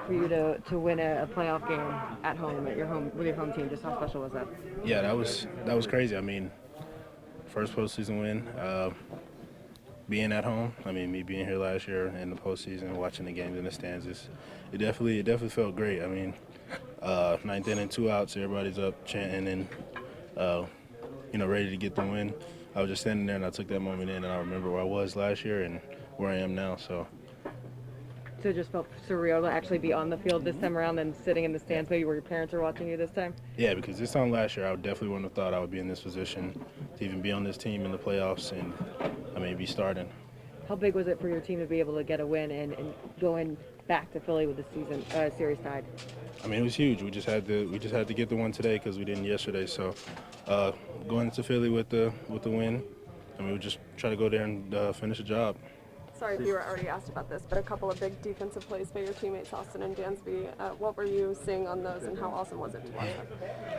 for you to win a playoff game at home with your home team? Just how special was that? Yeah, that was crazy. I mean, first postseason win. Being at home, I mean, me being here last year in the postseason, watching the games in the stands, it definitely felt great. I mean, ninth inning, 2 outs, everybody's up chanting and ready to get the win. I was just standing there and I took that moment in, and I remember where I was last year and where I am now. So So it just felt surreal to actually be on the field this time around than sitting in the stands maybe where your parents are watching you this time? yeah, because this time last year, I definitely wouldn't have thought I would be in this position to even be on this team in the playoffs and I mean be starting. How big was it for your team to be able to get a win and going back to Philly with the series tied? I mean, it was huge. We just had to get the one today because we didn't yesterday. So going into Philly with the win, I mean, we just try to go there and finish the job. Sorry if you were already asked about this, but a couple of big defensive plays by your teammates, Austin and Dansby. What were you seeing on those, and how awesome was it to watch them?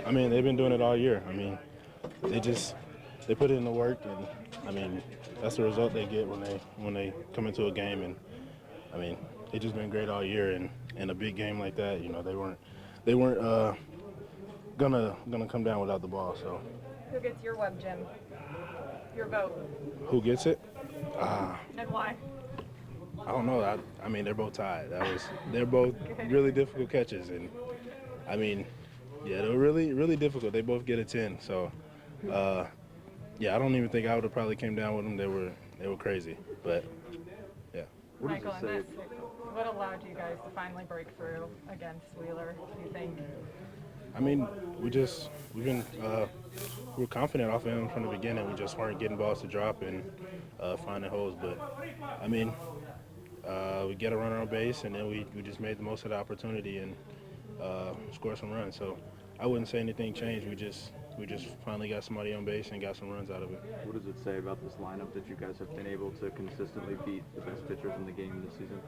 I mean, they've been doing it all year. I mean, they put in the work, and I mean, that's the result they get when they come into a game. And I mean, they just been great all year. And in a big game like that, they weren't gonna come down without the ball. So Who gets your web, Jim? Your vote. who gets it? And why? I don't know. I mean, they're both tied. They're both really difficult catches, and I mean, yeah, they're really, really difficult. They both get a 10. So, yeah, I don't even think I would have probably came down with them. They were crazy, but yeah. Michael, and this, what allowed you guys to finally break through against Wheeler, do you think? I mean, we were confident off of him from the beginning. We just weren't getting balls to drop and finding holes. But I mean, we get a runner on base, and then we just made the most of the opportunity and scored some runs. So I wouldn't say anything changed. We just finally got somebody on base and got some runs out of it. What does it say about this lineup that you guys have been able to consistently beat the best pitchers in the game this season?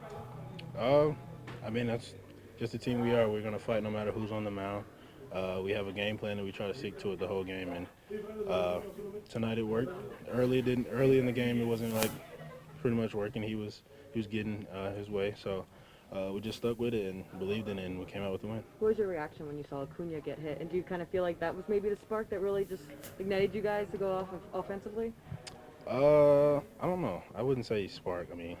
I mean, that's just the team we are. We're going to fight no matter who's on the mound. We have a game plan and we try to stick to it the whole game. And tonight it worked. Early in the game, it wasn't like pretty much working. He was getting his way. So we just stuck with it and believed in it, and we came out with the win. What was your reaction when you saw Acuna get hit? And do you kind of feel like that was maybe the spark that really just ignited you guys to go off offensively? I don't know. I wouldn't say spark. I mean,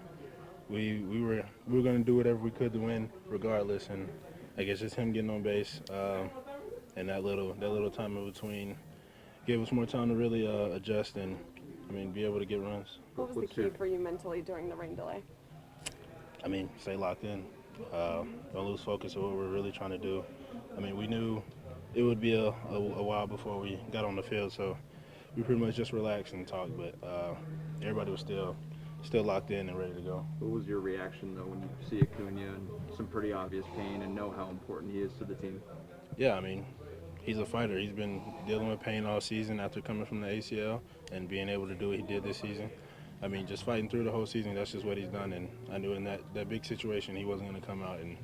we were going to do whatever we could to win regardless, and I guess just him getting on base and that little time in between gave us more time to really adjust and, I mean, be able to get runs. What was the key for you mentally during the rain delay? I mean, stay locked in. Don't lose focus of what we're really trying to do. I mean, we knew it would be a while before we got on the field, so we pretty much just relaxed and talked, but everybody was still locked in and ready to go. What was your reaction, though, when you see Acuna in some pretty obvious pain and know how important he is to the team? Yeah, I mean, he's a fighter. He's been dealing with pain all season after coming from the ACL and being able to do what he did this season. I mean, just fighting through the whole season, that's just what he's done. And I knew in that big situation he wasn't going to come out, and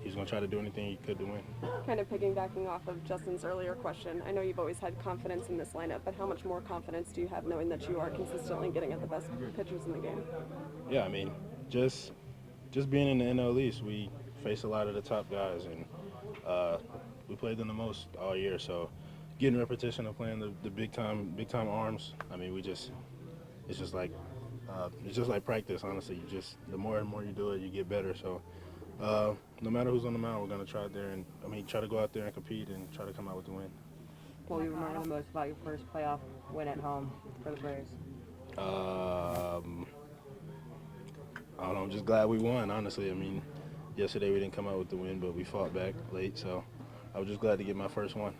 he was going to try to do anything he could to win. Kind of piggybacking off of Justin's earlier question, I know you've always had confidence in this lineup, but how much more confidence do you have knowing that you are consistently getting at the best pitchers in the game? Yeah, I mean, just being in the NLDS, we face a lot of the top guys, and we played them the most all year. So getting repetition of playing the big time arms, I mean, it's just like practice, honestly. The more and more you do it, you get better. So no matter who's on the mound, we're going to try to go out there and compete and try to come out with the win. What will you remember the most about your first playoff win at home for the Braves? I don't know, I'm just glad we won, honestly. I mean, yesterday we didn't come out with the win, but we fought back late, so I was just glad to get my first one.